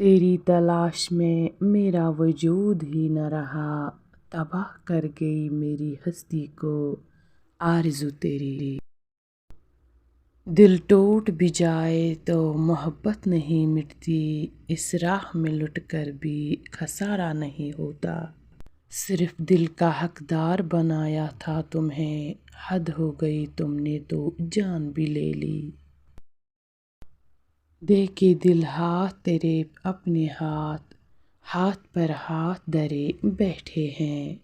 تیری تلاش میں میرا وجود ہی نہ رہا، تباہ کر گئی میری ہستی کو آرزو تیری۔ دل ٹوٹ بھی جائے تو محبت نہیں مٹتی، اس راہ میں لٹ کر بھی خسارہ نہیں ہوتا۔ صرف دل کا حقدار بنایا تھا تمہیں، حد ہو گئی تم نے تو جان بھی لے لی۔ دے کے دل ہاتھ تیرے اپنے ہاتھ، ہاتھ پر ہاتھ دھرے بیٹھے ہیں۔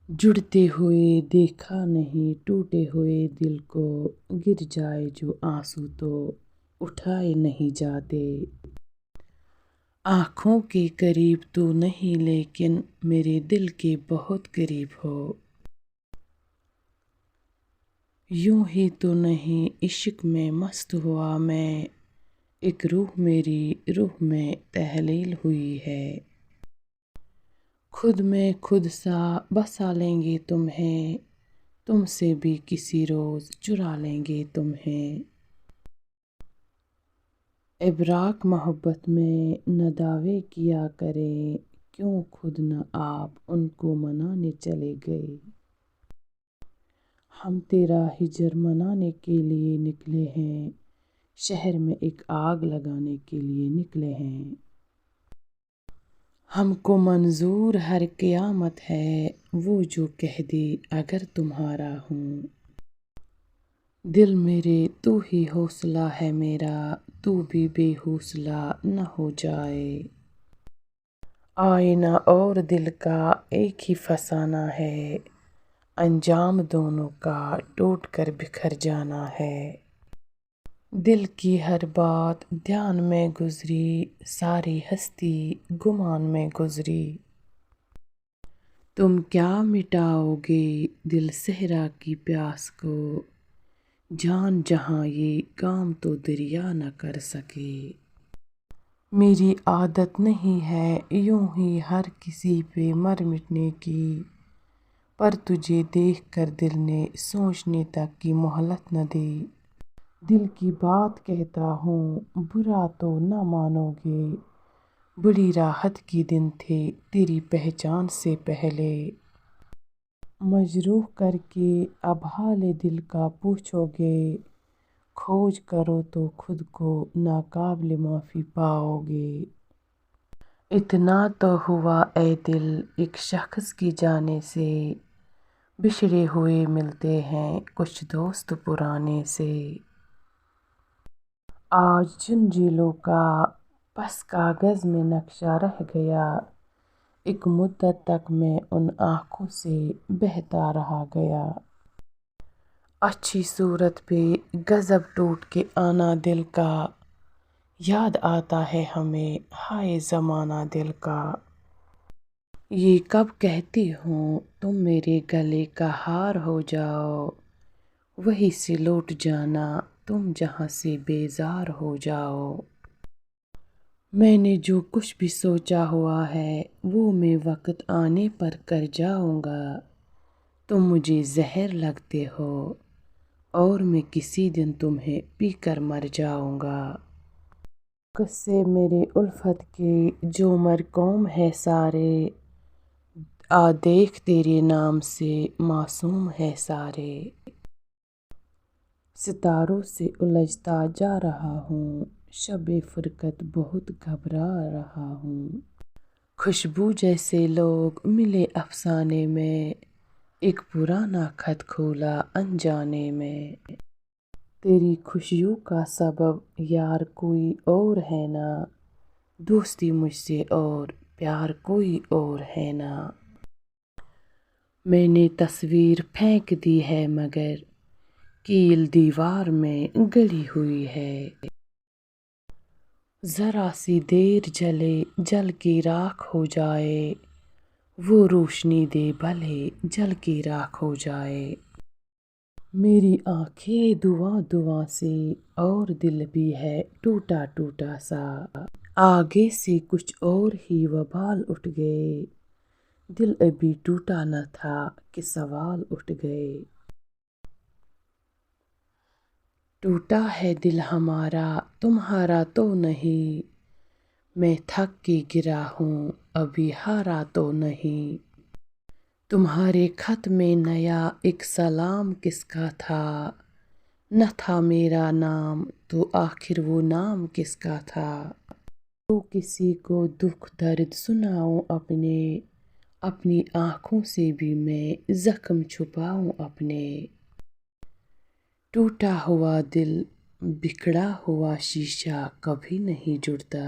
جڑتے ہوئے دیکھا نہیں ٹوٹے ہوئے دل کو، گر جائے جو آنسو تو اٹھائے نہیں جاتے۔ آنکھوں کے قریب تو نہیں لیکن میرے دل کے بہت قریب ہو۔ یوں ہی تو نہیں عشق میں مست ہوا میں، ایک روح میری روح میں تحلیل ہوئی ہے۔ خود میں خود سا بسا لیں گے تمہیں، تم سے بھی کسی روز چرا لیں گے تمہیں۔ ابراک محبت میں نہ دعوے کیا کریں، کیوں خود نہ آپ ان کو منانے چلے گئے۔ ہم تیرا ہجر منانے کے لیے نکلے ہیں، شہر میں ایک آگ لگانے کے لیے نکلے ہیں۔ ہم کو منظور ہر قیامت ہے، وہ جو کہہ دے اگر تمہارا ہوں۔ دل میرے تو ہی حوصلہ ہے میرا، تو بھی بے حوصلہ نہ ہو جائے۔ آئینہ اور دل کا ایک ہی فسانہ ہے، انجام دونوں کا ٹوٹ کر بکھر جانا ہے۔ دل کی ہر بات دھیان میں گزری، ساری ہستی گمان میں گزری۔ تم کیا مٹاؤ گے دل صحرا کی پیاس کو، جان جہاں یہ کام تو دریا نہ کر سکے۔ میری عادت نہیں ہے یوں ہی ہر کسی پہ مر مٹنے کی، پر تجھے دیکھ کر دل نے سوچنے تک کی مہلت نہ دی۔ دل کی بات کہتا ہوں برا تو نہ مانو گے، بڑی راحت کے دن تھے تیری پہچان سے پہلے۔ مجروح کر کے اب حال دل کا پوچھو گے، کھوج کرو تو خود کو ناقابل معافی پاؤ گے۔ اتنا تو ہوا اے دل ایک شخص کی جانے سے، بچھڑے ہوئے ملتے ہیں کچھ دوست پرانے سے۔ آج جن جھیلوں کا بس کاغذ میں نقشہ رہ گیا، ایک مدت تک میں ان آنکھوں سے بہتا رہ گیا۔ اچھی صورت پہ غضب ٹوٹ کے آنا دل کا، یاد آتا ہے ہمیں ہائے زمانہ دل کا۔ یہ کب کہتی ہوں تم میرے گلے کا ہار ہو جاؤ، وہیں سے لوٹ جانا تم جہاں سے بیزار ہو جاؤ۔ میں نے جو کچھ بھی سوچا ہوا ہے وہ میں وقت آنے پر کر جاؤں گا، تم مجھے زہر لگتے ہو اور میں کسی دن تمہیں پی کر مر جاؤں گا۔ قصے میرے الفت کے جو مرقوم ہے سارے، آ دیکھ تیرے نام سے معصوم ہے سارے۔ ستاروں سے الجھتا جا رہا ہوں، شب فرقت بہت گھبرا رہا ہوں۔ خوشبو جیسے لوگ ملے افسانے میں، ایک پرانا خط کھولا انجانے میں۔ تیری خوشیوں کا سبب یار کوئی اور ہے نا، دوستی مجھ سے اور پیار کوئی اور ہے نا۔ میں نے تصویر پھینک دی ہے مگر کیل دیوار میں گڑی ہوئی ہے۔ ذرا سی دیر جلے جل کے راکھ ہو جائے، وہ روشنی دے بھلے جل کے راکھ ہو جائے۔ میری آنکھیں دعاں دعاں سے اور دل بھی ہے ٹوٹا ٹوٹا سا، آگے سے کچھ اور ہی وبال اٹھ گئے، دل ابھی ٹوٹا نہ تھا کہ سوال اٹھ گئے۔ ٹوٹا ہے دل ہمارا تمہارا تو نہیں، میں تھک کے گرا ہوں ابھی ہارا تو نہیں۔ تمہارے خط میں نیا ایک سلام کس کا تھا، نہ تھا میرا نام تو آخر وہ نام کس کا تھا۔ تو کسی کو دکھ درد سناؤں اپنی آنکھوں سے بھی میں زخم چھپاؤں اپنے۔ ٹوٹا ہوا دل بگڑا ہوا شیشہ کبھی نہیں جڑتا،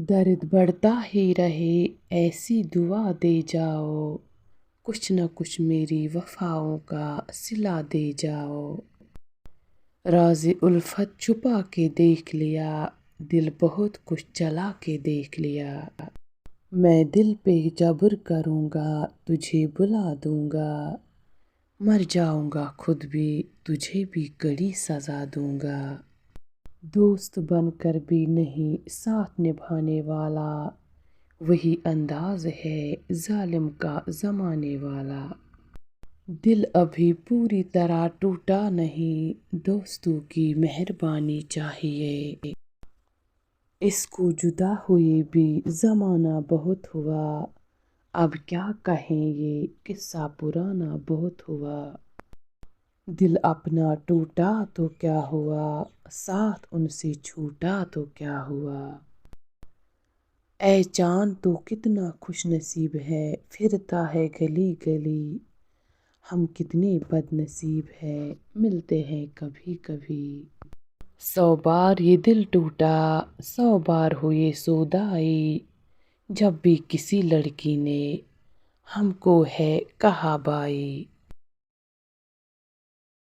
درد بڑھتا ہی رہے ایسی دعا دے جاؤ، کچھ نہ کچھ میری وفاؤں کا صلہ دے جاؤ۔ راز الفت چھپا کے دیکھ لیا، دل بہت کچھ چلا کے دیکھ لیا۔ میں دل پہ جبر کروں گا تجھے بلا دوں گا، مر جاؤں گا خود بھی تجھے بھی کڑی سزا دوں گا۔ دوست بن کر بھی نہیں ساتھ نبھانے والا، وہی انداز ہے ظالم کا زمانے والا۔ دل ابھی پوری طرح ٹوٹا نہیں، دوستوں کی مہربانی چاہیے۔ اس کو جدا ہوئے بھی زمانہ بہت ہوا، اب کیا کہیں یہ قصہ پرانا بہت ہوا۔ دل اپنا ٹوٹا تو کیا ہوا، ساتھ ان سے چھوٹا تو کیا ہوا۔ اے چاند تو کتنا خوش نصیب ہے پھرتا ہے گلی گلی، ہم کتنے بد نصیب ہیں ملتے ہیں کبھی کبھی۔ 100 بار یہ دل ٹوٹا 100 بار ہوئے سودائی، جب بھی کسی لڑکی نے ہم کو ہے کہا بائی۔